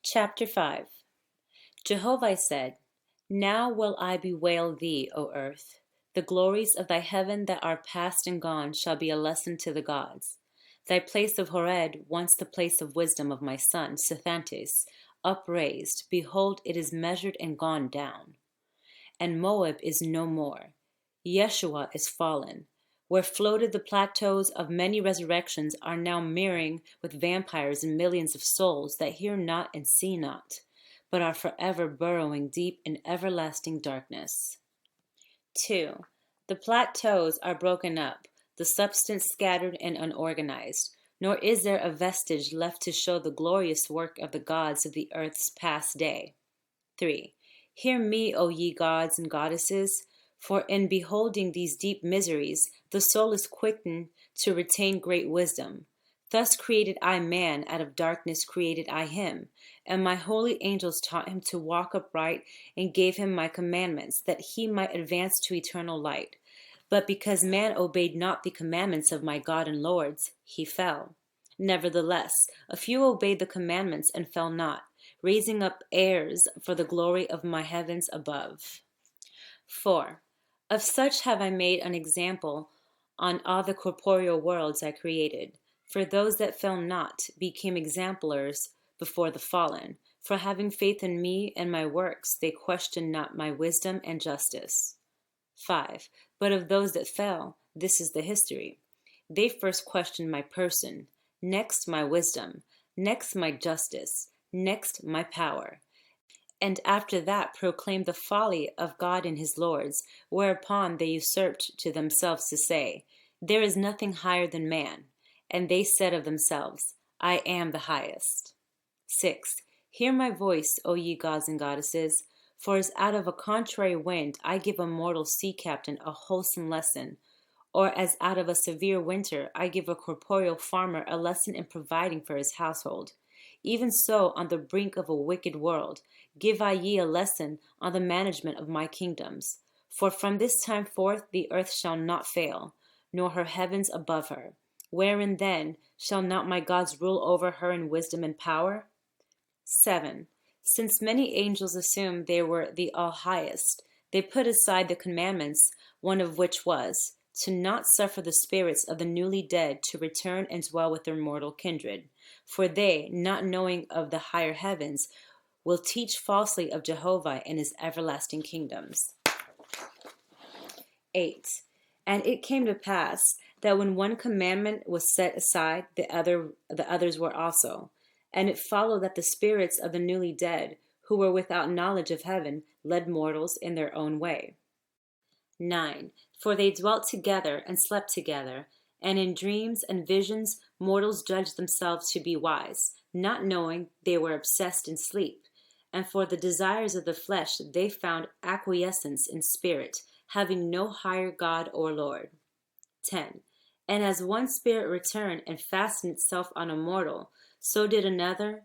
Chapter 5. Jehovah said, Now will I bewail thee, O earth. The glories of thy heaven that are past and gone shall be a lesson to the gods. Thy place of Horeb, once the place of wisdom of my son, Ch.5-8, upraised, behold, it is measured and gone down. And Moab is no more. Yeshua is fallen. Where floated the plateaus of many resurrections are now mirroring with vampires and millions of souls that hear not and see not, but are forever burrowing deep in everlasting darkness. 2. The plateaus are broken up, the substance scattered and unorganized, nor is there a vestige left to show the glorious work of the gods of the earth's past day. 3. Hear me, O ye gods and goddesses, for in beholding these deep miseries, the soul is quickened to retain great wisdom. Thus created I man, out of darkness created I him, and my holy angels taught him to walk upright and gave him my commandments, that he might advance to eternal light. But because man obeyed not the commandments of my God and Lord's, he fell. Nevertheless, a few obeyed the commandments and fell not, raising up heirs for the glory of my heavens above. 4. Of such have I made an example on all the corporeal worlds I created. For those that fell not became exemplars before the fallen. For having faith in me and my works, they questioned not my wisdom and justice. 5. But of those that fell, this is the history. They first questioned my person, next my wisdom, next my justice, next my power, and after that proclaimed the folly of God and his lords, whereupon they usurped to themselves to say, There is nothing higher than man. And they said of themselves, I am the highest. 6. Hear my voice, O ye gods and goddesses, for as out of a contrary wind I give a mortal sea captain a wholesome lesson, or as out of a severe winter I give a corporeal farmer a lesson in providing for his household. Even so, on the brink of a wicked world, give I ye a lesson on the management of my kingdoms. For from this time forth the earth shall not fail, nor her heavens above her. Wherein then shall not my gods rule over her in wisdom and power? 7. Since many angels assumed they were the all-highest, they put aside the commandments, one of which was, to not suffer the spirits of the newly dead to return and dwell with their mortal kindred. For they, not knowing of the higher heavens, will teach falsely of Jehovah and his everlasting kingdoms. 8. And it came to pass that when one commandment was set aside, the others were also. And it followed that the spirits of the newly dead, who were without knowledge of heaven, led mortals in their own way. 9. For they dwelt together and slept together, and in dreams and visions mortals judged themselves to be wise, not knowing they were obsessed in sleep. And for the desires of the flesh they found acquiescence in spirit, having no higher God or Lord. 10. And as one spirit returned and fastened itself on a mortal, so did another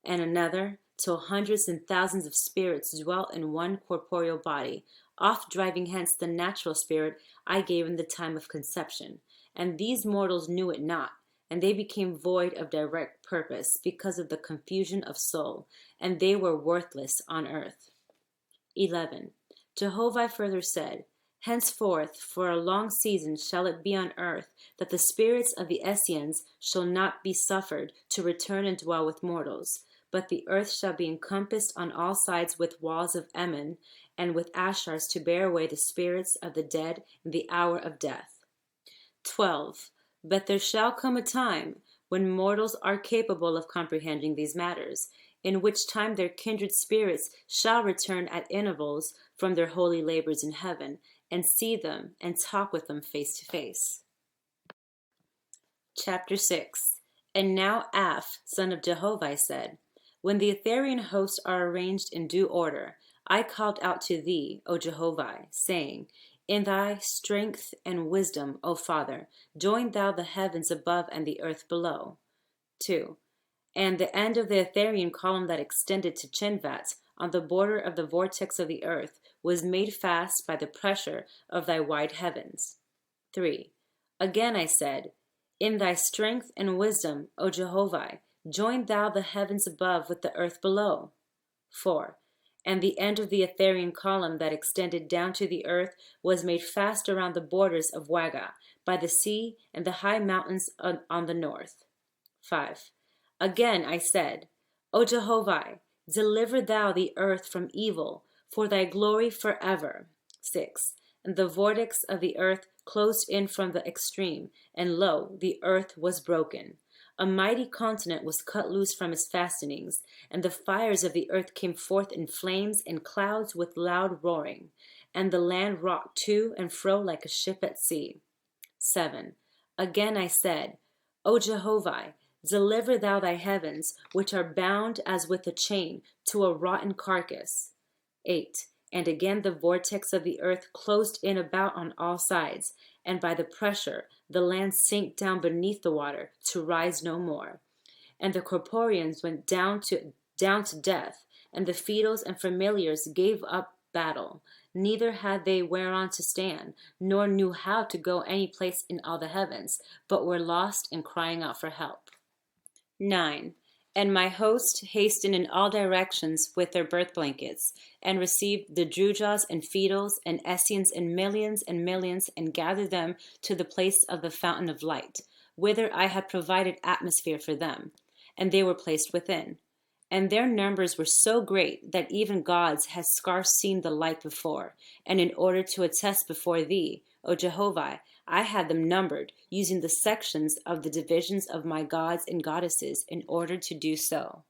and another, till hundreds and thousands of spirits dwelt in one corporeal body, oft driving hence the natural spirit I gave in the time of conception. And these mortals knew it not, and they became void of direct purpose because of the confusion of soul, and they were worthless on earth. 11. Jehovah further said, Henceforth for a long season shall it be on earth that the spirits of the Essenes shall not be suffered to return and dwell with mortals, but the earth shall be encompassed on all sides with walls of Emin, and with Ashars to bear away the spirits of the dead in the hour of death. 12. But there shall come a time when mortals are capable of comprehending these matters, in which time their kindred spirits shall return at intervals from their holy labors in heaven, and see them and talk with them face to face. Chapter 6. And now Aph, son of Jehovah, said, When the Etherian hosts are arranged in due order, I called out to thee, O Jehovah, saying, In thy strength and wisdom, O Father, join thou the heavens above and the earth below. 2. And the end of the Etherian column that extended to Ch.5 on the border of the vortex of the earth was made fast by the pressure of thy wide heavens. 3. Again I said, In thy strength and wisdom, O Jehovah, Join thou the heavens above with the earth below. 4. And the end of the Etherian column that extended down to the earth was made fast around the borders of Waga, by the sea and the high mountains on the north. 5. Again I said, O Jehovah, deliver thou the earth from evil, for thy glory forever. 6. And the vortex of the earth closed in from the extreme, and lo, the earth was broken. A mighty continent was cut loose from its fastenings, and the fires of the earth came forth in flames and clouds with loud roaring, and the land rocked to and fro like a ship at sea. 7. Again I said, O Jehovah, deliver thou thy heavens, which are bound as with a chain to a rotten carcass. 8. And again the vortex of the earth closed in about on all sides, and by the pressure the land sank down beneath the water to rise no more. And the corporeans went down to death, and the fetals and familiars gave up battle. Neither had they whereon to stand, nor knew how to go any place in all the heavens, but were lost and crying out for help. 9. And my host hastened in all directions with their birth blankets, and received the Drujas and Fetals and Essenes in millions, and gathered them to the place of the fountain of light, whither I had provided atmosphere for them, and they were placed within. And their numbers were so great that even gods had scarce seen the light before, and in order to attest before thee, O Jehovah, I had them numbered, using the sections of the divisions of my gods and goddesses in order to do so.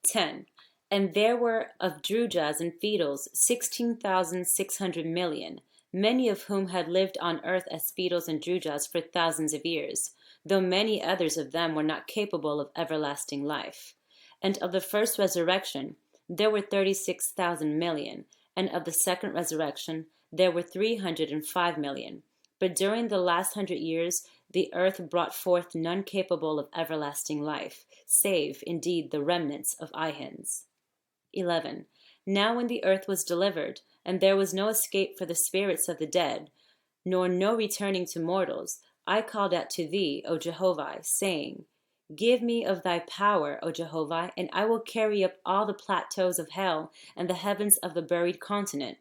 10. And there were of Drujas and Fetals 16,600 million, many of whom had lived on earth as Fetals and Drujas for thousands of years, though many others of them were not capable of everlasting life. And of the first resurrection there were 36,000 million, and of the second resurrection there were 305 million. But during the last 100 years the earth brought forth none capable of everlasting life, save indeed the remnants of Ihens. 11. Now when the earth was delivered, and there was no escape for the spirits of the dead, nor no returning to mortals, I called out to thee, O Jehovah, saying, Give me of thy power, O Jehovah, and I will carry up all the plateaus of hell and the heavens of the buried continent.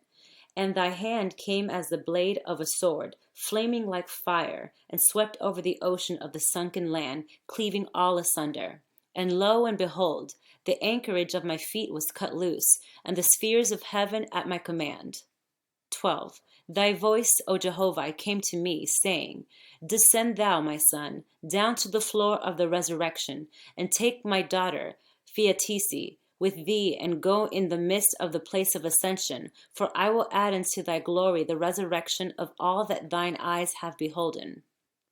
And thy hand came as the blade of a sword, flaming like fire, and swept over the ocean of the sunken land, cleaving all asunder. And lo and behold, the anchorage of my feet was cut loose, and the spheres of heaven at my command. 12. Thy voice, O Jehovah, came to me, saying, Descend thou, my son, down to the floor of the resurrection, and take my daughter, Phaetisi, with thee, and go in the midst of the place of ascension, for I will add unto thy glory the resurrection of all that thine eyes have beholden.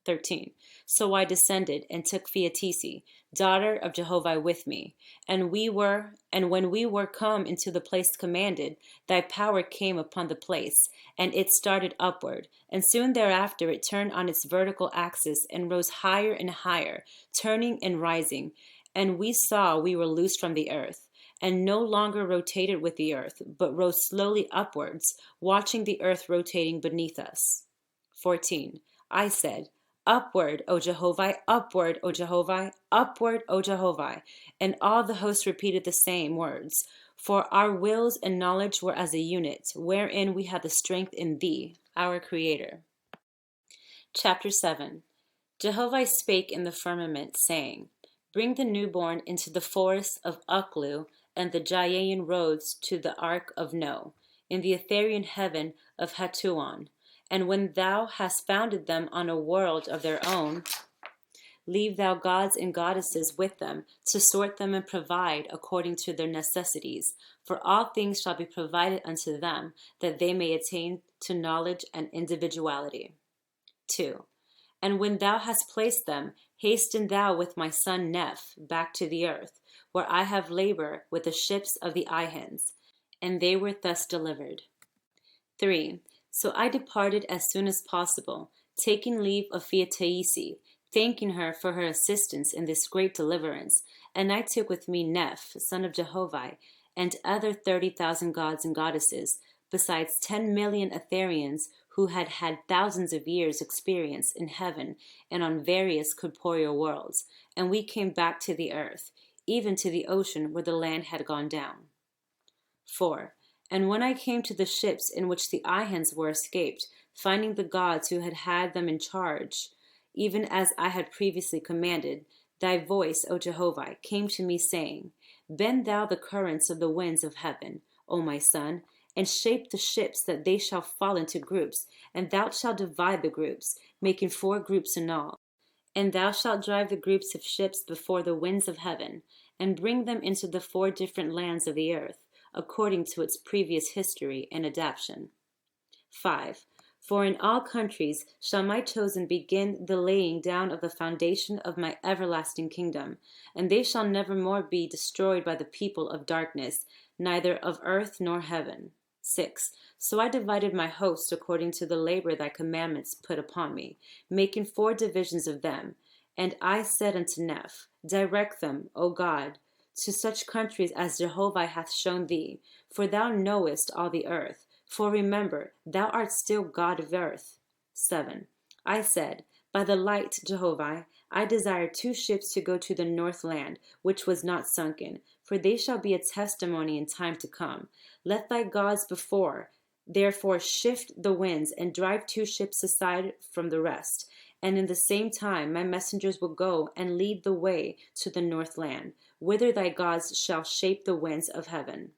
13. So I descended and took Phaetisi, daughter of Jehovah, with me, and when we were come into the place commanded, thy power came upon the place, and it started upward, and soon thereafter it turned on its vertical axis and rose higher and higher, turning and rising, and we saw we were loosed from the earth, and no longer rotated with the earth, but rose slowly upwards, watching the earth rotating beneath us. 14. I said, Upward, O Jehovah, upward, O Jehovah, upward, O Jehovah. And all the host repeated the same words. For our wills and knowledge were as a unit, wherein we had the strength in thee, our Creator. Chapter 7. Jehovah spake in the firmament, saying, Bring the newborn into the forest of Uklu, and the Jayaean roads to the ark of No, in the Etherian heaven of Hatuan. And when thou hast founded them on a world of their own, leave thou gods and goddesses with them, to sort them and provide according to their necessities. For all things shall be provided unto them, that they may attain to knowledge and individuality. 2. And when thou hast placed them, hasten thou with my son Neph back to the earth, where I have labor with the ships of the Ihens. And they were thus delivered. 3. So I departed as soon as possible, taking leave of Phaetisi, thanking her for her assistance in this great deliverance. And I took with me Neph, son of Jehovah, and other 30,000 gods and goddesses, besides 10 million Etherians, who had had thousands of years' experience in heaven and on various corporeal worlds, and we came back to the earth, even to the ocean where the land had gone down. 4. And when I came to the ships in which the Ihans were escaped, finding the gods who had them in charge, even as I had previously commanded, thy voice, O Jehovah, came to me, saying, Bend thou the currents of the winds of heaven, O my son, and shape the ships that they shall fall into groups, and thou shalt divide the groups, making 4 groups in all. And thou shalt drive the groups of ships before the winds of heaven, and bring them into the 4 different lands of the earth, according to its previous history and adaptation. 5. For in all countries shall my chosen begin the laying down of the foundation of my everlasting kingdom, and they shall never more be destroyed by the people of darkness, neither of earth nor heaven. 6. So I divided my host according to the labor thy commandments put upon me, making 4 divisions of them. And I said unto Neph, Direct them, O God, to such countries as Jehovah hath shown thee, for thou knowest all the earth. For remember, thou art still God of earth. 7. I said, By the light, Jehovah, I desire 2 ships to go to the north land, which was not sunken, for they shall be a testimony in time to come. Let thy gods therefore shift the winds, and drive 2 ships aside from the rest. And in the same time my messengers will go and lead the way to the north land, whither thy gods shall shape the winds of heaven.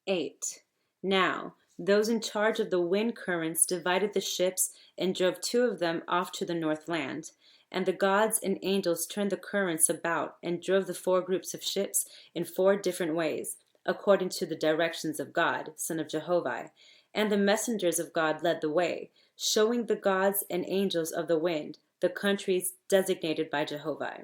8. Now those in charge of the wind currents divided the ships and drove 2 of them off to the north land. And the gods and angels turned the currents about and drove the 4 groups of ships in 4 different ways, according to the directions of God, son of Jehovah. And the messengers of God led the way, showing the gods and angels of the wind the countries designated by Jehovah.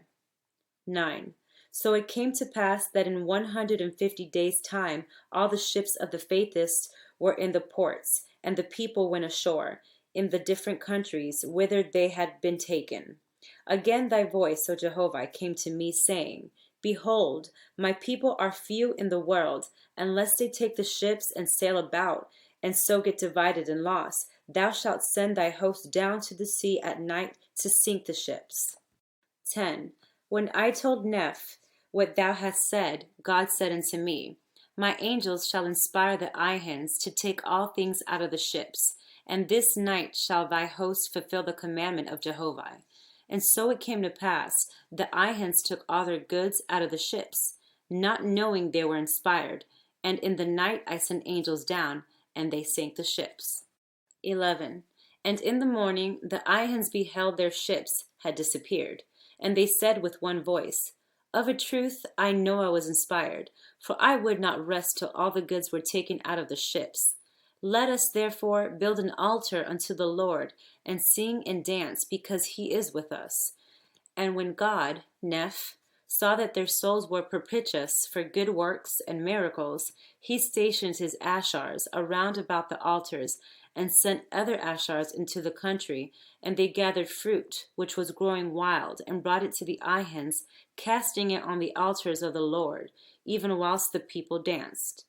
9. So it came to pass that in 150 days' time all the ships of the faithists were in the ports, and the people went ashore in the different countries whither they had been taken. Again thy voice, O Jehovah, came to me, saying, Behold, my people are few in the world, and lest they take the ships and sail about, and so get divided and lost, thou shalt send thy host down to the sea at night to sink the ships. 10. When I told Neph what thou hast said, God said unto me, My angels shall inspire the Ihans to take all things out of the ships, and this night shall thy host fulfill the commandment of Jehovah. And so it came to pass, the Ihans took all their goods out of the ships, not knowing they were inspired, and in the night I sent angels down, and they sank the ships. 11. And in the morning the Ihans beheld their ships had disappeared, and they said with one voice, Of a truth I know I was inspired, for I would not rest till all the goods were taken out of the ships. Let us therefore build an altar unto the Lord, and sing and dance, because he is with us. And when God, Neph, saw that their souls were propitious for good works and miracles, he stationed his ashars around about the altars, and sent other ashars into the country, and they gathered fruit which was growing wild, and brought it to the Ihans, casting it on the altars of the Lord, even whilst the people danced.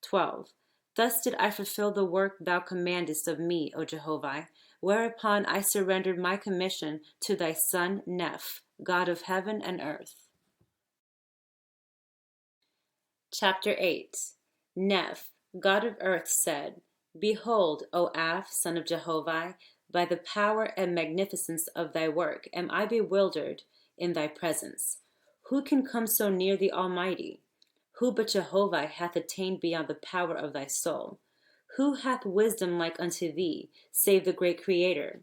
12. Thus did I fulfill the work thou commandest of me, O Jehovah, whereupon I surrendered my commission to thy son Neph, God of heaven and earth. Chapter 8. Neph, God of earth, said, Behold, O Aph, son of Jehovah, by the power and magnificence of thy work am I bewildered in thy presence. Who can come so near the Almighty? Who but Jehovah hath attained beyond the power of thy soul? Who hath wisdom like unto thee, save the great Creator?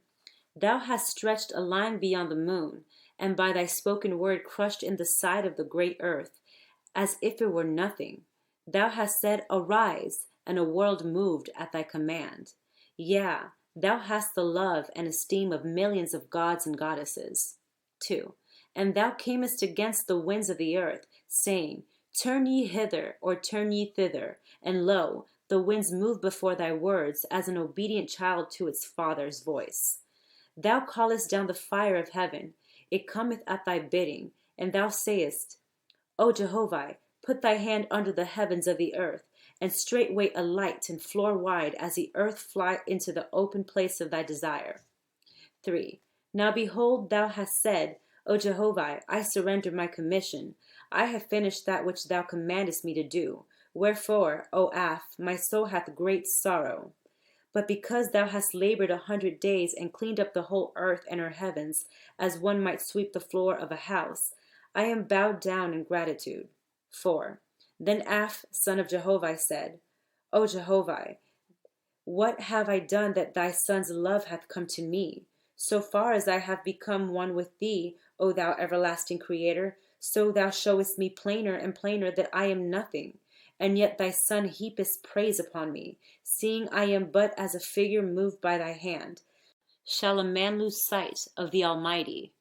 Thou hast stretched a line beyond the moon, and by thy spoken word crushed in the side of the great earth, as if it were nothing. Thou hast said, Arise, and a world moved at thy command. Yea, thou hast the love and esteem of millions of gods and goddesses. 2. And thou camest against the winds of the earth, saying, Turn ye hither, or turn ye thither. And lo, the winds move before thy words, as an obedient child to its father's voice. Thou callest down the fire of heaven, it cometh at thy bidding, and thou sayest, O Jehovah, put thy hand under the heavens of the earth, and straightway a light and floor wide, as the earth fly into the open place of thy desire. 3. Now behold, thou hast said, O Jehovah, I surrender my commission. I have finished that which thou commandest me to do. Wherefore, O Aph, my soul hath great sorrow. But because thou hast labored 100 days and cleaned up the whole earth and her heavens, as one might sweep the floor of a house, I am bowed down in gratitude. 4. Then Aph, son of Jehovah, said, O Jehovah, what have I done that thy son's love hath come to me? So far as I have become one with thee, O thou everlasting Creator, so thou showest me plainer and plainer that I am nothing. And yet thy son heapeth praise upon me, seeing I am but as a figure moved by thy hand. Shall a man lose sight of the Almighty?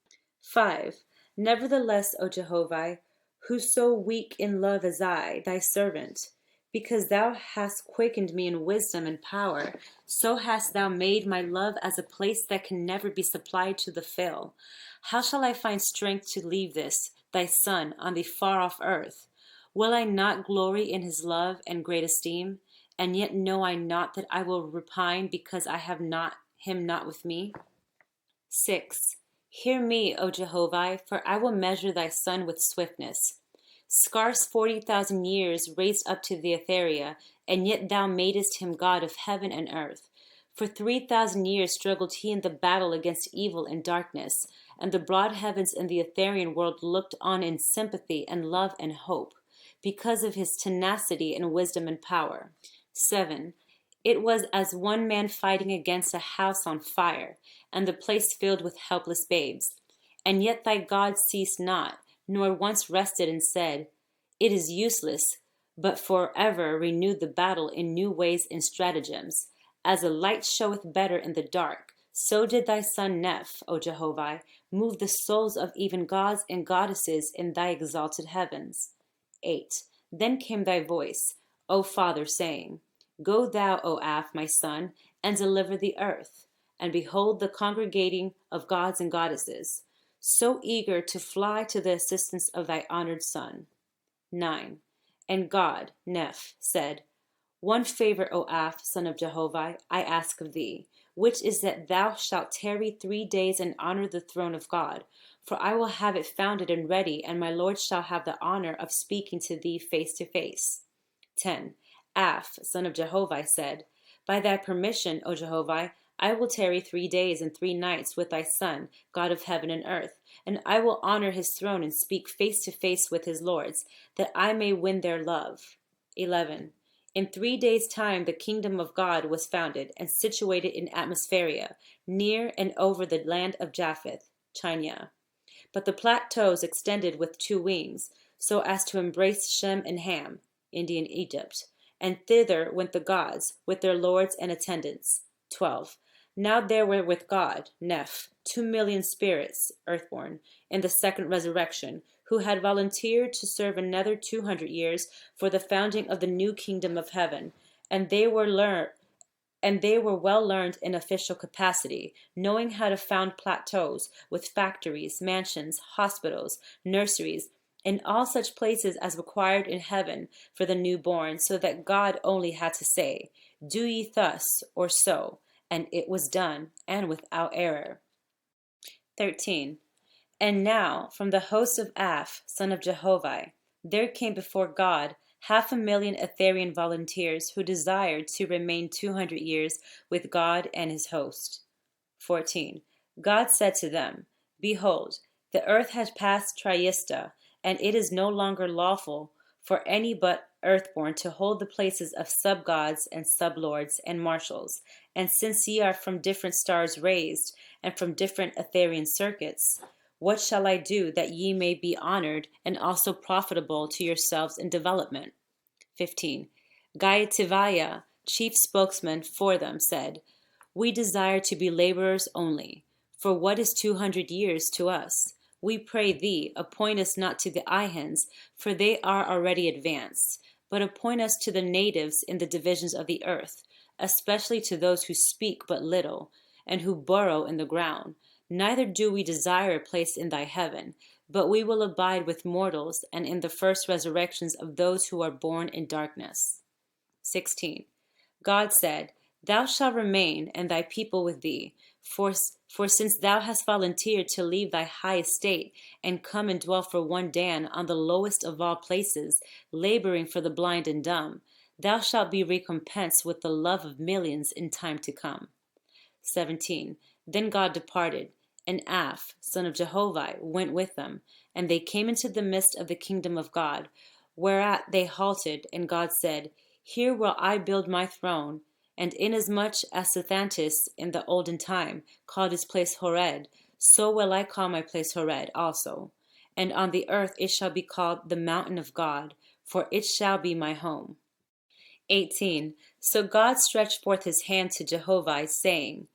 5. Nevertheless, O Jehovah, who so weak in love as I, thy servant, because thou hast quickened me in wisdom and power, so hast thou made my love as a place that can never be supplied to the fill. How shall I find strength to leave this, thy Son, on the far off earth? Will I not glory in his love and great esteem? And yet know I not that I will repine because I have not him not with me? 6. Hear me, O Jehovah, for I will measure thy Son with swiftness. Scarce 40,000 years raised up to the Etheria, and yet thou madest him God of heaven and earth. For 3,000 years struggled he in the battle against evil and darkness, and the broad heavens and the Etherian world looked on in sympathy and love and hope, because of his tenacity and wisdom and power. 7. It was as one man fighting against a house on fire, and the place filled with helpless babes. And yet thy God ceased not, nor once rested and said, It is useless, but forever renewed the battle in new ways and stratagems. As a light showeth better in the dark, so did thy son Neph, O Jehovah, move the souls of even gods and goddesses in thy exalted heavens. 8. Then came thy voice, O Father, saying, Go thou, O Aph, my son, and deliver the earth. And behold the congregating of gods and goddesses, so eager to fly to the assistance of thy honored son. 9. And God, Neph, said, One favor, O Aph, son of Jehovah, I ask of thee, which is that thou shalt tarry 3 days and honor the throne of God. For I will have it founded and ready, and my Lord shall have the honor of speaking to thee face to face. 10. Aph, son of Jehovah, said, By thy permission, O Jehovah, I will tarry 3 days and 3 nights with thy Son, God of heaven and earth, and I will honor his throne and speak face to face with his lords, that I may win their love. 11. In 3 days' time the kingdom of God was founded and situated in Atmospheria, near and over the land of Japheth, China. But the plateaus extended with 2 wings, so as to embrace Shem and Ham, Indian Egypt, and thither went the gods, with their lords and attendants. 12. Now there were with God, Neph, 2,000,000 spirits, earthborn, in the second resurrection, who had volunteered to serve another 200 years for the founding of the new kingdom of heaven, and they were well learned in official capacity, knowing how to found plateaus with factories, mansions, hospitals, nurseries, and all such places as required in heaven for the newborn, so that God only had to say, Do ye thus, or so, and it was done, and without error. 13. And now, from the host of Aph, son of Jehovah, there came before God 500,000 Etherian volunteers who desired to remain 200 years with God and his host. 14. God said to them, Behold, the earth has passed Triesta, and it is no longer lawful for any but earthborn to hold the places of sub-gods and sub-lords and marshals. And since ye are from different stars raised, and from different Etherian circuits, what shall I do that ye may be honored and also profitable to yourselves in development? 15. Gaiativaya, chief spokesman for them, said, We desire to be laborers only. For what is 200 years to us? We pray thee, appoint us not to the Ihans, for they are already advanced, but appoint us to the natives in the divisions of the earth, especially to those who speak but little, and who burrow in the ground. Neither do we desire a place in thy heaven, but we will abide with mortals and in the first resurrections of those who are born in darkness. 16. God said, Thou shalt remain, and thy people with thee. For since thou hast volunteered to leave thy high estate, and come and dwell for one Dan on the lowest of all places, laboring for the blind and dumb, thou shalt be recompensed with the love of millions in time to come. 17. Then God departed, and Aph, son of Jehovih, went with them, and they came into the midst of the kingdom of God, whereat they halted, and God said, Here will I build my throne, and inasmuch as Sethantis in the olden time called his place Hored, so will I call my place Hored also. And on the earth it shall be called the mountain of God, for it shall be my home. 18. So God stretched forth his hand to Jehovah, saying,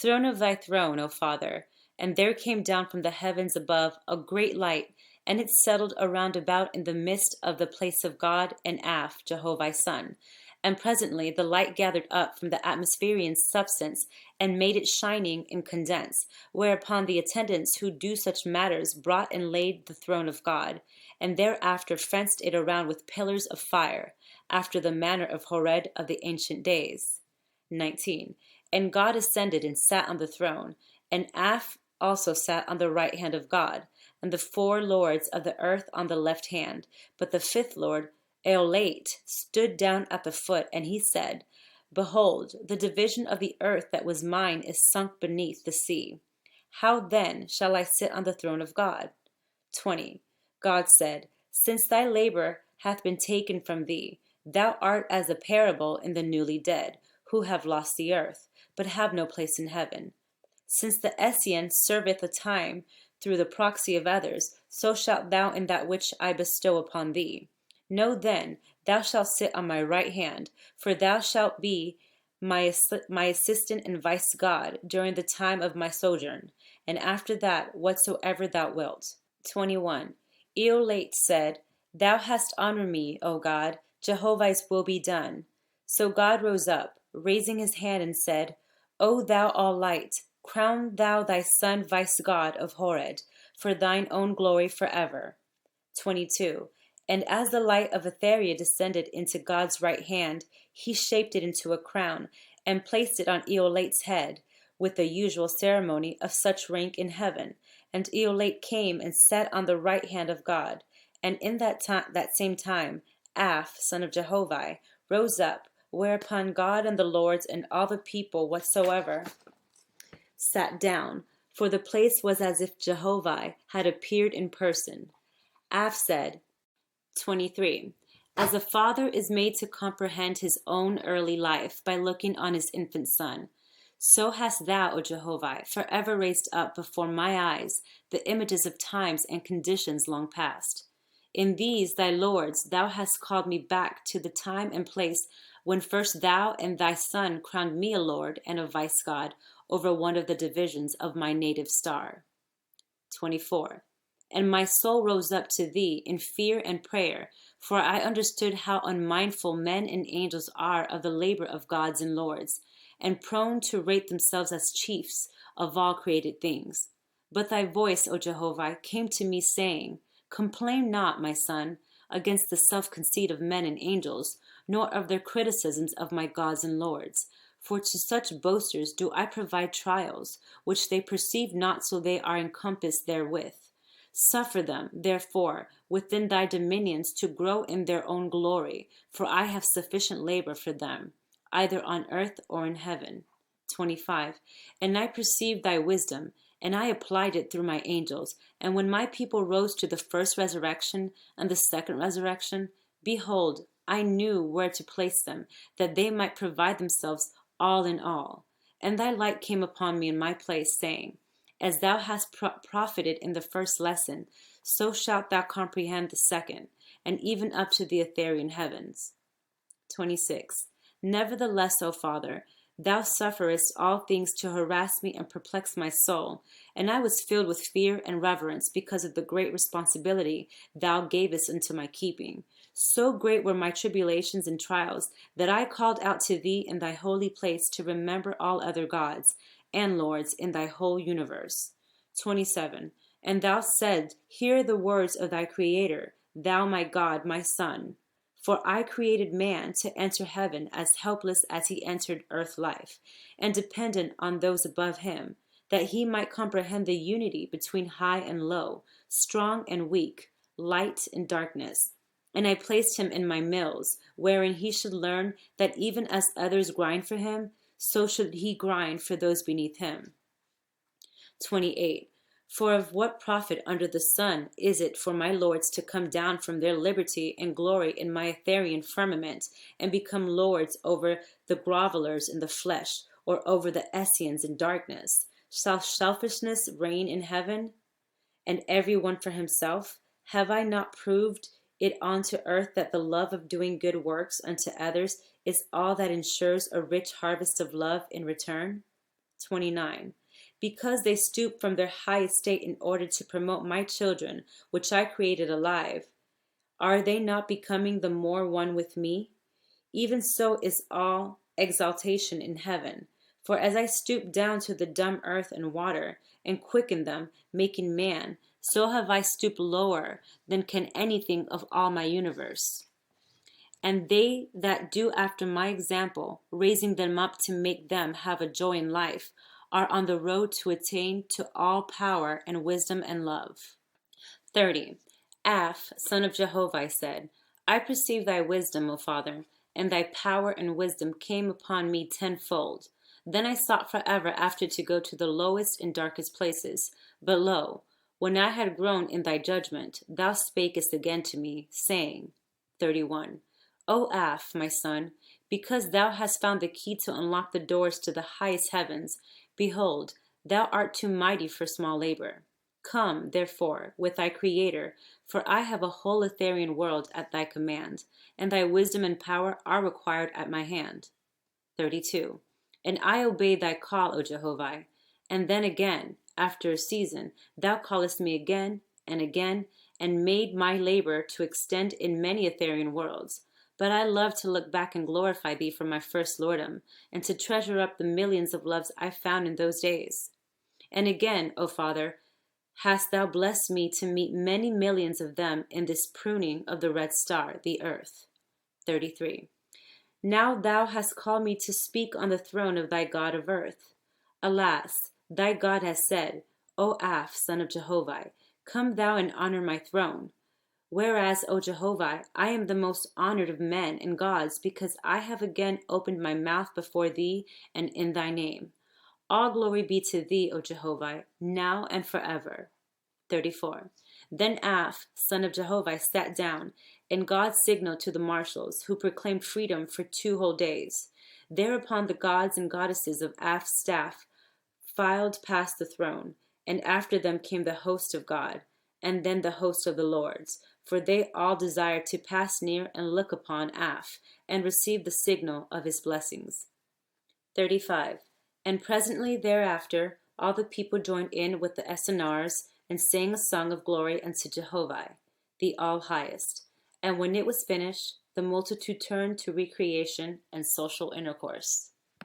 Throne of thy throne, O Father. And there came down from the heavens above a great light, and it settled around about in the midst of the place of God and Aph, Jehovah's son. And presently the light gathered up from the Atmospherian substance, and made it shining and condense, whereupon the attendants who do such matters brought and laid the throne of God, and thereafter fenced it around with pillars of fire, after the manner of Hored of the ancient days. 19. And God ascended and sat on the throne, and Aph also sat on the right hand of God, and the four lords of the earth on the left hand. But the fifth Lord, Eolate, stood down at the foot, and he said, Behold, the division of the earth that was mine is sunk beneath the sea. How then shall I sit on the throne of God? 20. God said, Since thy labor hath been taken from thee, thou art as a parable in the newly dead, who have lost the earth, but have no place in heaven. Since the Ession serveth a time through the proxy of others, so shalt thou in that which I bestow upon thee. Know then, thou shalt sit on my right hand, for thou shalt be my assistant and vice God during the time of my sojourn, and after that whatsoever thou wilt. 21. Eolate said, Thou hast honored me, O God, Jehovah's will be done. So God rose up, raising his hand, and said, O thou all light, crown thou thy son vice God of Hored, for thine own glory forever. 22. And as the light of Etheria descended into God's right hand, he shaped it into a crown, and placed it on Eolate's head, with the usual ceremony of such rank in heaven. And Eolate came and sat on the right hand of God. And in that same time, Aph, son of Jehovih, rose up, whereupon God and the lords and all the people whatsoever sat down, for the place was as if Jehovah had appeared in person. Aph said, 23. As a father is made to comprehend his own early life by looking on his infant son, so hast thou, O Jehovah, forever raised up before my eyes the images of times and conditions long past. In these thy lords thou hast called me back to the time and place when first thou and thy son crowned me a lord and a vice god over one of the divisions of my native star. 24. And my soul rose up to thee in fear and prayer, for I understood how unmindful men and angels are of the labor of gods and lords, and prone to rate themselves as chiefs of all created things. But thy voice, O Jehovah, came to me, saying, Complain not, my son, against the self-conceit of men and angels, nor of their criticisms of my gods and lords. For to such boasters do I provide trials, which they perceive not, so they are encompassed therewith. Suffer them, therefore, within thy dominions to grow in their own glory, for I have sufficient labor for them, either on earth or in heaven. 25. And I perceived thy wisdom, and I applied it through my angels. And when my people rose to the first resurrection and the second resurrection, behold, I knew where to place them, that they might provide themselves all in all. And thy light came upon me in my place, saying, As thou hast profited in the first lesson, so shalt thou comprehend the second, and even up to the Etherian heavens. 26. Nevertheless, O Father, thou sufferest all things to harass me and perplex my soul, and I was filled with fear and reverence because of the great responsibility thou gavest unto my keeping. So great were my tribulations and trials that I called out to thee in thy holy place to remember all other gods and lords in thy whole universe. 27. And thou said, Hear the words of thy Creator, thou my God, my Son. For I created man to enter heaven as helpless as he entered earth life, and dependent on those above him, that he might comprehend the unity between high and low, strong and weak, light and darkness. And I placed him in my mills, wherein he should learn that even as others grind for him, so should he grind for those beneath him. 28. For of what profit under the sun is it for my lords to come down from their liberty and glory in my ethereal firmament, and become lords over the grovelers in the flesh, or over the Essenes in darkness? Shall selfishness reign in heaven, and every one for himself? Have I not proved it unto earth that the love of doing good works unto others is all that ensures a rich harvest of love in return? 29. Because they stoop from their high estate in order to promote my children, which I created alive, are they not becoming the more one with me? Even so is all exaltation in heaven. For as I stoop down to the dumb earth and water, and quicken them, making man, so have I stooped lower than can anything of all my universe. And they that do after my example, raising them up to make them have a joy in life, are on the road to attain to all power and wisdom and love. 30. Son of Jehovih, said, I perceive thy wisdom, O Father, and thy power and wisdom came upon me tenfold. Then I sought forever after to go to the lowest and darkest places. But lo, when I had grown in thy judgment, thou spakest again to me, saying, 31. O my son, because thou hast found the key to unlock the doors to the highest heavens, behold, thou art too mighty for small labor. Come, therefore, with thy Creator, for I have a whole ethereal world at thy command, and thy wisdom and power are required at my hand. 32. And I obeyed thy call, O Jehovah. And then again, after a season, thou callest me again, and made my labor to extend in many ethereal worlds. But I love to look back and glorify thee for my first lordom, and to treasure up the millions of loves I found in those days. And again, O Father, hast thou blessed me to meet many millions of them in this pruning of the red star, the earth. 33. Now thou hast called me to speak on the throne of thy God of earth. Alas, thy God has said, O son of Jehovah, come thou and honor my throne. Whereas, O Jehovah, I am the most honored of men and gods, because I have again opened my mouth before thee and in thy name. All glory be to thee, O Jehovah, now and forever. 34. Then son of Jehovah, sat down, and God signaled to the marshals, who proclaimed freedom for 2 whole days. Thereupon the gods and goddesses of staff filed past the throne, and after them came the host of God, and then the host of the lords, for they all desired to pass near and look upon and receive the signal of his blessings. 35. And presently thereafter all the people joined in with the Essenars, and sang a song of glory unto Jehovah, the All-Highest. And when it was finished, the multitude turned to recreation and social intercourse.